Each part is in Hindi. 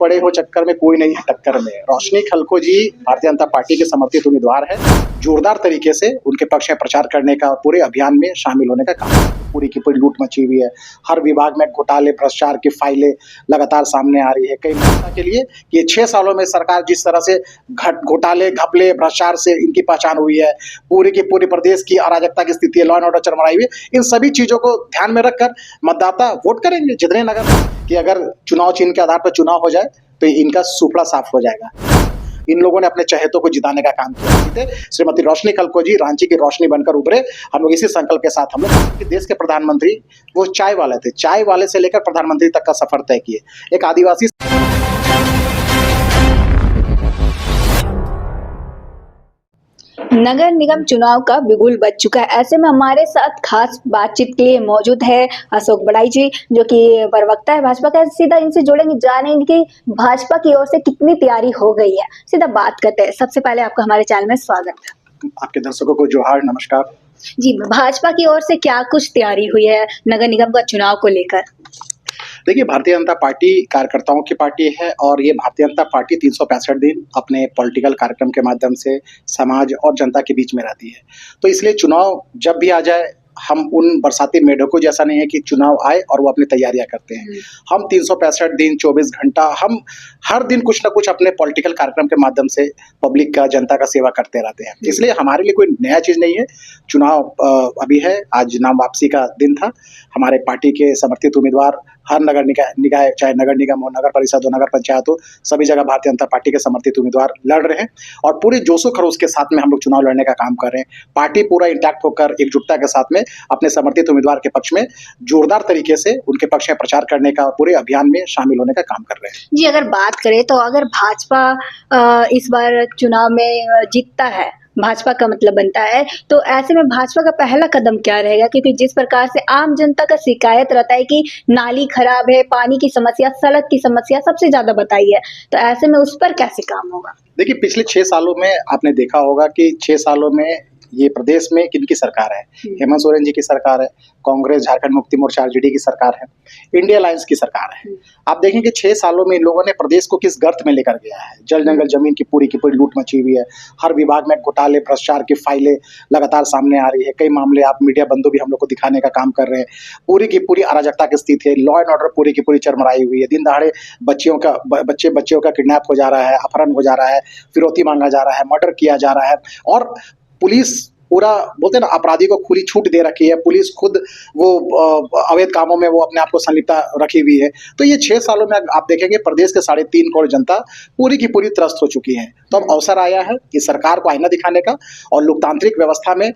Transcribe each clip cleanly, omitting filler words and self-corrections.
पड़े हो चक्कर में कोई नहीं है टक्कर में। रोशनी खलखो जी भारतीय जनता पार्टी के समर्थित उम्मीदवार है। जोरदार तरीके से उनके पक्ष में प्रचार करने का और पूरे अभियान में शामिल होने का काम है। पूरी की पूरी लूट मची हुई है। हर विभाग में घोटाले भ्रष्टाचार की फाइलें लगातार सामने आ रही है। कई मामलों के लिए ये 6 सालों में सरकार जिस तरह से घोटाले घपले भ्रष्टाचार से इनकी पहचान हुई है, पूरी की पूरी प्रदेश की अराजकता की स्थिति है, लॉ एंड ऑर्डर चरमराई हुई है, इन सभी चीजों को ध्यान में रखकर मतदाता वोट करेंगे जितने नगर कि अगर चुनाव चिन्ह के आधार पर चुनाव हो जाए तो इनका सुपड़ा साफ हो जाएगा। इन लोगों ने अपने चहेतों को जिताने का काम किया। श्रीमती रोशनी खलखो जी रांची की रोशनी बनकर उभरे। हम लोग इसी संकल्प के साथ हम लोग देश के प्रधानमंत्री वो चाय वाले थे, चाय वाले से लेकर प्रधानमंत्री तक का सफर तय किए। एक आदिवासी नगर निगम चुनाव का बिगुल बज चुका है। ऐसे में हमारे साथ खास बातचीत के लिए मौजूद है अशोक बड़ाई जी, जो कि प्रवक्ता है भाजपा का। सीधा इनसे जुड़ेंगे, जानेंगे कि भाजपा की ओर से कितनी तैयारी हो गई है। सीधा बात करते हैं। सबसे पहले आपका हमारे चैनल में स्वागत है। आपके दर्शकों को जोहार, नमस्कार जी। भाजपा की ओर से क्या कुछ तैयारी हुई है नगर निगम का चुनाव को लेकर? देखिए, भारतीय जनता पार्टी कार्यकर्ताओं की पार्टी है और ये भारतीय जनता पार्टी 365 दिन अपने पॉलिटिकल कार्यक्रम के माध्यम से समाज और जनता के बीच में रहती है। तो इसलिए चुनाव जब भी आ जाए, हम उन बरसाती मेढकों जैसा नहीं है कि चुनाव आए और वो अपनी तैयारियां करते हैं। हम 365 दिन 24 घंटा हम हर दिन कुछ ना कुछ अपने पॉलिटिकल कार्यक्रम के माध्यम से पब्लिक का, जनता का सेवा करते रहते हैं। इसलिए हमारे लिए कोई नया चीज नहीं है। चुनाव अभी है, आज नाम वापसी का दिन था। हमारे पार्टी के समर्थित उम्मीदवार हर नगर निकाय, चाहे नगर निगम हो, नगर परिषद हो, नगर पंचायत हो, सभी जगह भारतीय जनता पार्टी के समर्थित उम्मीदवार लड़ रहे हैं और पूरे जोशो खरोश के साथ में हम लोग चुनाव लड़ने का काम कर रहे हैं। पार्टी पूरा इंटैक्ट होकर एकजुटता के साथ में अपने समर्थित उम्मीदवार के पक्ष में जोरदार तरीके से उनके पक्ष में प्रचार करने का और पूरे अभियान में शामिल होने का काम कर रहे हैं। जी, अगर बात करें तो अगर भाजपा इस बार चुनाव में जीतता है, भाजपा का मतलब बनता है, तो ऐसे में भाजपा का पहला कदम क्या रहेगा? क्योंकि जिस प्रकार से आम जनता का शिकायत रहता है कि नाली खराब है, पानी की समस्या, सड़क की समस्या सबसे ज्यादा बताई है, तो ऐसे में उस पर कैसे काम होगा? देखिए, पिछले 6 सालों में आपने देखा होगा कि 6 सालों में ये प्रदेश में किनकी सरकार है? हेमंत सोरेन जी की सरकार है, कांग्रेस झारखंड मुक्ति मोर्चा आरजेडी की सरकार है, इंडिया अलायंस की सरकार है। आप देखेंगे 6 सालों में इन लोगों ने प्रदेश को किस गर्त में लेकर गया है। जल जंगल जमीन की पूरी लूट मची हुई है। हर विभाग में घोटाले भ्रष्टाचार की फाइलें लगातार सामने आ रही है। कई मामले आप मीडिया बंधु भी हम लोग को दिखाने का काम कर रहे हैं। पूरी की पूरी अराजकता की स्थिति है, लॉ एंड ऑर्डर पूरी की पूरी चरमराई हुई है। दिन दहाड़े बच्चियों का किडनैप हो जा रहा है, अपहरण हो जा रहा है, फिरौती मांगा जा रहा है, मर्डर किया जा रहा है और पुलिस पूरा बोलते हैं ना, अपराधी को खुली छूट दे रखी है। पुलिस खुद वो अवैध कामों में वो अपने आप को संलिप्त रखी हुई है। तो ये 6 सालों में आप देखेंगे प्रदेश के 3.5 करोड़ जनता पूरी की पूरी त्रस्त हो चुकी है। तो अब अवसर आया है कि सरकार को आईना दिखाने का और लोकतांत्रिक व्यवस्था में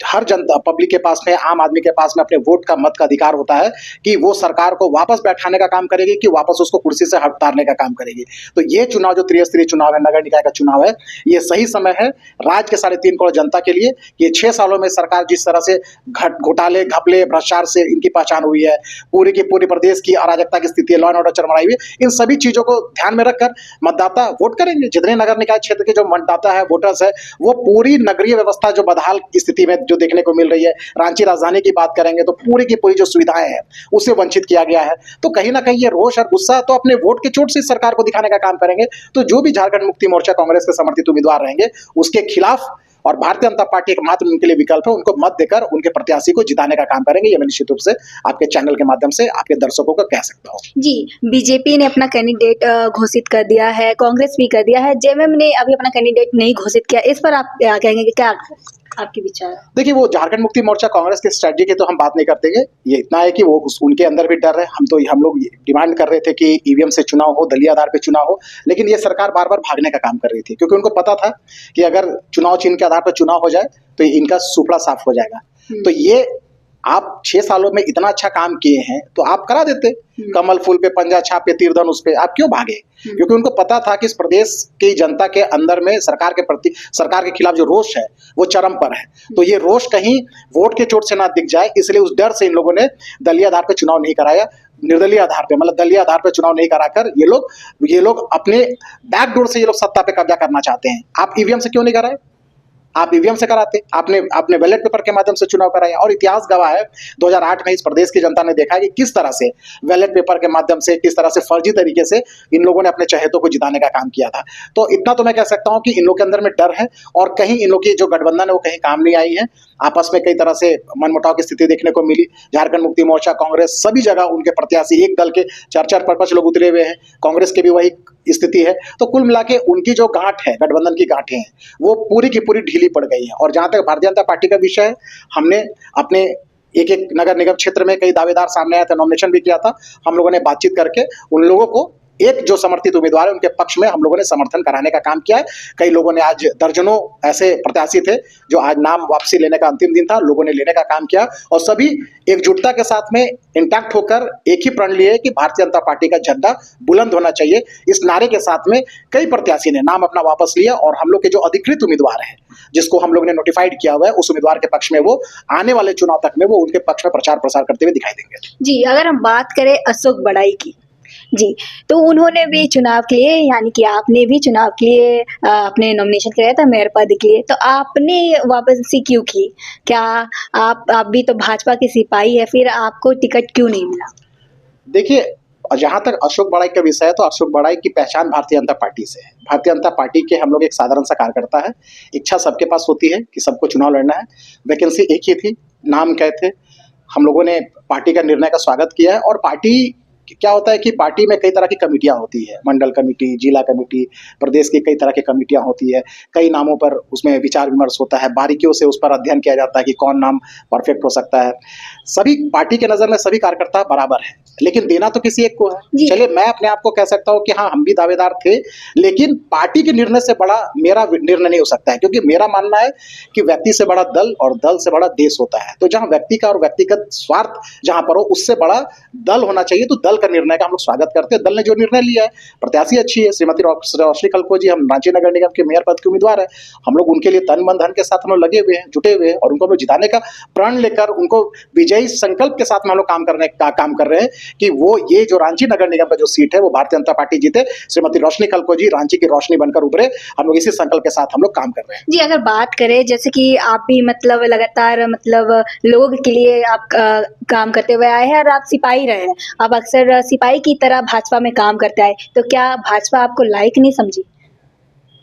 हर जनता पब्लिक के पास में, आम आदमी के पास में अपने वोट का, मत का अधिकार होता है कि वो सरकार को वापस बैठाने का काम करेगी कि वापस उसको कुर्सी से उतारने का काम करेगी। तो ये चुनाव जो त्रिस्तरीय चुनाव है, नगर निकाय का चुनाव है, ये सही समय है राज्य के 3.5 करोड़ जनता के लिए। ये 6 सालों में सरकार जिस तरह से घोटाले घपले भ्रष्टाचार से इनकी पहचान हुई है, पूरी की पूरी प्रदेश की अराजकता की स्थिति है, लॉ एंड ऑर्डर चरमराई हुई है, इन सभी चीजों को ध्यान में रखकर मतदाता वोट करेंगे। जितने नगर निकाय क्षेत्र के जो मतदाता है, वोटर्स है, वो पूरी नगरीय व्यवस्था जो बदहाल स्थिति में जो देखने को मिल रही है, रांची राजधानी की बात करेंगे तो पूरी की पूरी जो सुविधाएं हैं उससे वंचित किया गया है। तो कहीं ना कहीं ये रोष और गुस्सा तो अपने वोट के चोट से सरकार को दिखाने का काम करेंगे। तो जो भी झारखंड मुक्ति मोर्चा कांग्रेस के समर्थित उम्मीदवार रहेंगे उसके खिलाफ और भारतीय जनता पार्टी एकमात्र उनके लिए विकल्प है, उनको मत देकर उनके प्रत्याशी को जिताने का काम करेंगे। ये मैं निश्चित रूप से आपके चैनल के माध्यम से आपके दर्शकों को कह सकता हूँ। जी, बीजेपी ने अपना कैंडिडेट घोषित कर दिया है, कांग्रेस भी कर दिया है, जेएमएम ने अभी अपना कैंडिडेट नहीं घोषित किया। इस पर आप क्या कहेंगे कि क्या आपके विचार? देखिए, वो झारखंड मुक्ति मोर्चा कांग्रेस के स्ट्रेटजी की तो हम बात नहीं करते हैं। ये इतना है कि वो उनके अंदर भी डर है। हम लोग डिमांड कर रहे थे कि ईवीएम से चुनाव हो, दलीय आधार पे चुनाव हो, लेकिन ये सरकार बार बार भागने का काम कर रही थी क्योंकि उनको पता था कि अगर चुनाव चिन्ह के आधार पर चुनाव हो जाए तो इनका सुपड़ा साफ हो जाएगा। तो ये आप 6 सालों में इतना अच्छा काम किए हैं तो आप करा देते। कमल फूल पे पंजा छापे तीर धनुष पे आप क्यों भागे? क्योंकि उनको पता था कि इस प्रदेश की जनता के अंदर में सरकार के प्रति, सरकार के खिलाफ जो रोष है वो चरम पर है। तो ये रोष कहीं वोट के चोट से ना दिख जाए, इसलिए उस डर से इन लोगों ने दलीय आधार पे चुनाव नहीं कराया। निर्दलीय आधार पे, मतलब दलीय आधार पे चुनाव नहीं कराकर ये लोग अपने बैकडोर से ये लोग सत्ता पे कब्जा करना चाहते हैं। आप ईवीएम से क्यों नहीं कराए? आप ईवीएम से कराते, आपने बैलेट पेपर के माध्यम से चुनाव कराया। और इतिहास गवाह है, 2008 में इस प्रदेश की जनता ने देखा कि किस तरह से बैलेट पेपर के माध्यम से, किस तरह से फर्जी तरीके से इन लोगों ने अपने चहेतों को जिताने का काम किया था। तो इतना तो मैं कह सकता हूं कि इन लोग के अंदर में डर है, और कहीं इन लोग की जो गठबंधन है वो कहीं काम नहीं आई है। आपस में कई तरह से मनमुटाव की स्थिति देखने को मिली। झारखंड मुक्ति मोर्चा, कांग्रेस, सभी जगह उनके प्रत्याशी एक दल के 4-4 5-5 लोग उतरे हुए हैं। कांग्रेस की भी वही स्थिति है। तो कुल मिला के उनकी जो गांठ है, गठबंधन की गांठें हैं, वो पूरी की पूरी ढीली पड़ गई है। और जहां तक भारतीय जनता पार्टी का विषय है, हमने अपने एक नगर निगम क्षेत्र में कई दावेदार सामने आए थे, नॉमिनेशन भी किया था। हम लोगों ने बातचीत करके उन लोगों को, एक जो समर्थित उम्मीदवार है उनके पक्ष में हम लोगों ने समर्थन कराने का काम किया है। कई लोगों ने, आज दर्जनों ऐसे प्रत्याशी थे जो आज नाम वापसी लेने का अंतिम दिन था, लोगों ने लेने का काम किया, और सभी एकजुटता के साथ में इंटैक्ट होकर एक ही प्रण लिए कि भारतीय जनता पार्टी का झंडा बुलंद होना चाहिए। इस नारे के साथ में कई प्रत्याशी ने नाम अपना वापस लिया, और हम लोग के जो अधिकृत उम्मीदवार है, जिसको हम लोग ने नोटिफाइड किया हुआ है, उस उम्मीदवार के पक्ष में वो आने वाले चुनाव तक में वो उनके पक्ष में प्रचार प्रसार करते हुए दिखाई देंगे। जी, अगर हम बात करें अशोक बड़ाई की, जी, तो उन्होंने भी चुनाव के लिए, यानी कि आपने भी चुनाव के लिए अपने नॉमिनेशन कराया था मेयर पद के लिए, तो आपने वापसी क्यों की? क्या आप भी तो भाजपा के सिपाही है, फिर आपको टिकट क्यों नहीं मिला? देखिए, जहां तक अशोक बड़ाई का विषय है, तो अशोक बड़ाई की पहचान भारतीय जनता पार्टी से है। भारतीय जनता पार्टी के हम लोग एक साधारण सा कार्यकर्ता है। इच्छा सबके पास होती है कि सबको चुनाव लड़ना है। वैकेंसी एक ही थी, नाम क्या थे। हम लोगों ने पार्टी का निर्णय का स्वागत किया है। और पार्टी, क्या होता है कि पार्टी में कई तरह की कमिटियां होती है, मंडल कमेटी, जिला कमेटी, प्रदेश की कई तरह की कमिटियां होती है। कई नामों पर उसमें विचार विमर्श होता है, बारीकियों से उस पर अध्ययन किया जाता है कि कौन नाम परफेक्ट हो सकता है। सभी पार्टी के नजर में सभी कार्यकर्ता बराबर है, लेकिन देना तो किसी एक को है। चलिए, मैं अपने आप को कह सकता हूं कि हाँ, हम भी दावेदार थे, लेकिन पार्टी के निर्णय से बड़ा मेरा निर्णय नहीं हो सकता है, क्योंकि मेरा मानना है कि व्यक्ति से बड़ा दल और दल से बड़ा देश होता है। तो जहां व्यक्ति का और व्यक्तिगत स्वार्थ जहां पर हो, उससे बड़ा दल होना चाहिए। तो दल का निर्णय का हम लोग स्वागत करते हैं। दल ने जो निर्णय लिया है, प्रत्याशी अच्छी है, श्रीमती रोशनी खलको जी, हम रांची नगर निगम के मेयर पद के उम्मीदवार है। हम लोग उनके लिए तन मन धन के साथ हम लोग लगे हुए हैं, जुटे हुए हैं, और उनको हम लोग जिताने का प्रण लेकर, उनको विजयी संकल्प के साथ में हम लोग काम कर रहे हैं कि वो, ये जो रांची नगर निगम का जो सीट है, वो भारतीय जनता पार्टी जीते, श्रीमती रोशनी खलको जी रांची की रोशनी बनकर उभरे। हम लोग इसी संकल्प के साथ हम लोग काम कर रहे हैं। जी, अगर बात करें, जैसे कि आप भी मतलब लगातार मतलब लोगों के लिए आप काम करते हुए आए हैं, और आप सिपाही रहे हैं, आप अक्सर सिपाही की तरह भाजपा में काम करते आए, तो क्या भाजपा आपको लायक नहीं समझी?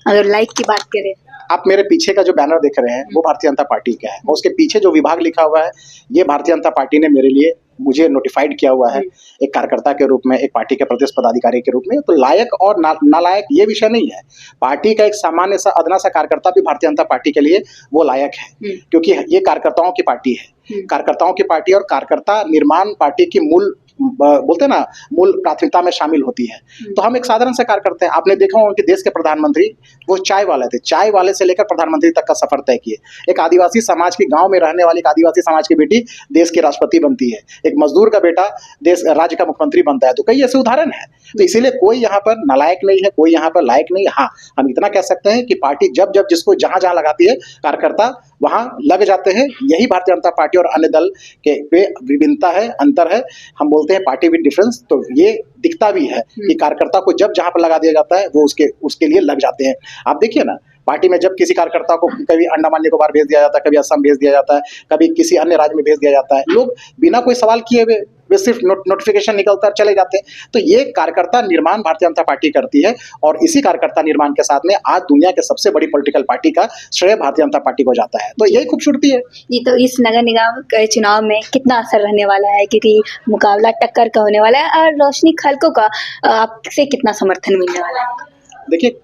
अगर लायक की बात करें, आप मेरे पीछे का जो बैनर देख रहे हैं, वो भारतीय जनता पार्टी का है, और उसके पीछे जो विभाग लिखा हुआ है, ये भारतीय जनता पार्टी ने मेरे लिए, मुझे नोटिफाइड किया हुआ है एक कार्यकर्ता के रूप में, एक पार्टी के प्रदेश पदाधिकारी के रूप में। तो लायक और नालायक ये विषय नहीं है। पार्टी का एक सामान्य सा, अदना सा कार्यकर्ता भी भारतीय जनता पार्टी के लिए वो लायक है, क्योंकि ये कार्यकर्ताओं की पार्टी है। कार्यकर्ताओं की पार्टी, और कार्यकर्ता निर्माण पार्टी की मूल, बोलते हैं ना, मूल प्राथमिकता में शामिल होती है। तो हम एक साधारण से कार्यकर्ता हैं। आपने देखा होगा कि देश के प्रधानमंत्री वो चाय वाले थे, चाय वाले से लेकर प्रधानमंत्री तक का सफर तय किए। एक आदिवासी समाज की, गांव में रहने वाली एक आदिवासी समाज की बेटी देश की राष्ट्रपति बनती है, एक मजदूर का बेटा देश राज्य का मुख्यमंत्री बनता है। तो कई ऐसे उदाहरण है। तो इसीलिए कोई यहाँ पर नालायक नहीं है, कोई यहाँ पर लायक नहीं है। हाँ, हम इतना कह सकते हैं कि पार्टी जब जब जिसको जहां जहां लगाती है, कार्यकर्ता वहां लग जाते हैं। यही भारतीय जनता पार्टी और अन्य दल के विभिन्नता है, अंतर है। हम बोलते हैं पार्टी विद डिफरेंस, तो ये दिखता भी है कि कार्यकर्ता को जब जहां पर लगा दिया जाता है, वो उसके लिए लग जाते हैं। आप देखिए ना, पार्टी में जब किसी कार्यकर्ता को कभी अंडमान निकोबार भेज दिया जाता है, कभी असम भेज दिया जाता है, कभी किसी अन्य राज्य में भेज दिया जाता है, लोग बिना कोई सवाल किए हुए वे सिर्फ नोटिफिकेशन निकलता है, चले जाते हैं। तो ये कार्यकर्ता निर्माण भारतीय जनता पार्टी करती है, और इसी कार्यकर्ता निर्माण के साथ में आज दुनिया के सबसे बड़ी पॉलिटिकल पार्टी का श्रेय भारतीय जनता पार्टी को जाता है। तो यही खूबसूरती है। जी, तो इस नगर निगम के चुनाव में कितना असर रहने वाला है, क्योंकि मुकाबला टक्कर का होने वाला है, और रोशनी खलको का आपसे कितना समर्थन मिलने वाला है? देखिए,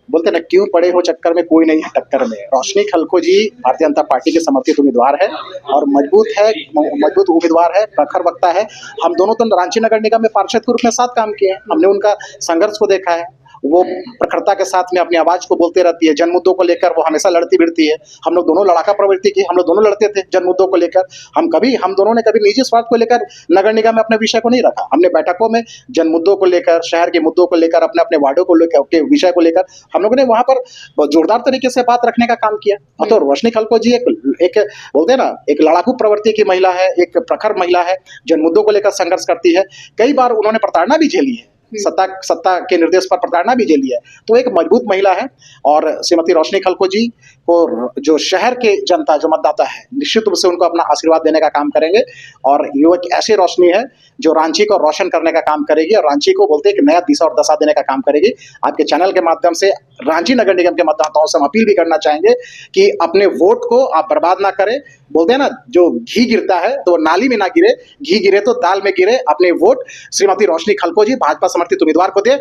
बोलते ना, क्यों पड़े हो चक्कर में, कोई नहीं है टक्कर में। रोशनी खलको जी भारतीय जनता पार्टी के समर्थित उम्मीदवार है, और मजबूत उम्मीदवार है, प्रखर वक्ता है। हम दोनों तो रांची नगर निगम में पार्षद के रूप में साथ काम किए हैं। हमने उनका संघर्ष को देखा है। वो प्रखरता के साथ में अपनी आवाज को बोलते रहती है। जन मुद्दों को लेकर वो हमेशा लड़ती भिड़ती है। हम लोग दोनों लड़ाका प्रवृत्ति की, हम लोग दोनों लड़ते थे जन मुद्दों को लेकर। हम दोनों ने कभी निजी स्वार्थ को लेकर नगर निगम में अपने विषय को नहीं रखा। हमने बैठकों में जन मुद्दों को लेकर, शहर के मुद्दों को लेकर, अपने अपने वार्डों को लेकर, के विषय को लेकर हम लोगों ने वहां पर जोरदार तरीके से बात रखने का काम किया। तो रोशनी खलको जी एक बोलते हैं ना, एक लड़ाकू प्रवृत्ति की महिला है, एक प्रखर महिला है, जन मुद्दों को लेकर संघर्ष करती है। कई बार उन्होंने प्रताड़ना भी झेली है, सत्ता के निर्देश पर प्रताड़ना भी झेली है। तो एक मजबूत महिला है। और श्रीमती रोशनी खलको जी को, जो शहर के जनता, जो मतदाता है, निश्चित रूप से उनको अपना आशीर्वाद देने का काम करेंगे। और ये एक ऐसी रोशनी है जो रांची को रोशन करने का काम करेगी और रांची को बोलते हैं कि नया दिशा और दशा देने का काम करेगी। आपके चैनल के माध्यम से रांची नगर निगम के मतदाताओं से हम अपील भी करना चाहेंगे कि अपने वोट को आप बर्बाद ना करें। बोलते हैं ना, जो घी गिरता है तो नाली में ना गिरे, घी गिरे तो दाल में गिरे। अपने वोट श्रीमती रोशनी खलको जी, भाजपा समर्थित उम्मीदवार को दे।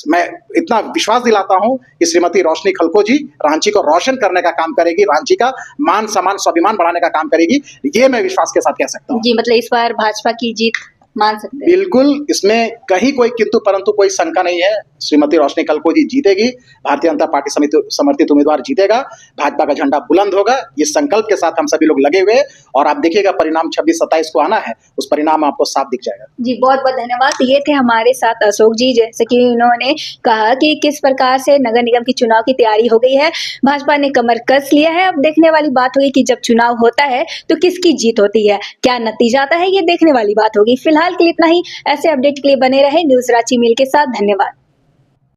मैं इतना विश्वास दिलाता हूं कि श्रीमती रोशनी खलको जी रांची को रोशन करने का काम करेगी, रांची का मान सम्मान स्वाभिमान बढ़ाने का काम करेगी। ये मैं विश्वास के साथ कह सकता हूं। जी, मतलब इस बार भाजपा की जीत मान सकते हैं। बिल्कुल, इसमें कहीं कोई किंतु परंतु कोई शंका नहीं है। श्रीमती रोशनी खलको जी जीतेगी, भारतीय जनता पार्टी समिति समर्थित उम्मीदवार जीतेगा, भाजपा का झंडा बुलंद होगा। ये संकल्प के साथ हम सभी लोग लगे हुए हैं और आप देखिएगा परिणाम 26-27 को आना है, उस परिणाम आपको साफ दिख जाएगा। जी, बहुत बहुत धन्यवाद। तो ये थे हमारे साथ अशोक जी, जैसे कि उन्होंने कहा कि किस प्रकार से नगर निगम की चुनाव की तैयारी हो गई है, भाजपा ने कमर कस लिया है। अब देखने वाली बात होगी कि जब चुनाव होता है तो किसकी जीत होती है, क्या नतीजा आता है, ये देखने वाली बात होगी। फिलहाल के लिए इतना ही। ऐसे अपडेट के लिए बने रहे न्यूज रांची मेल के साथ। धन्यवाद।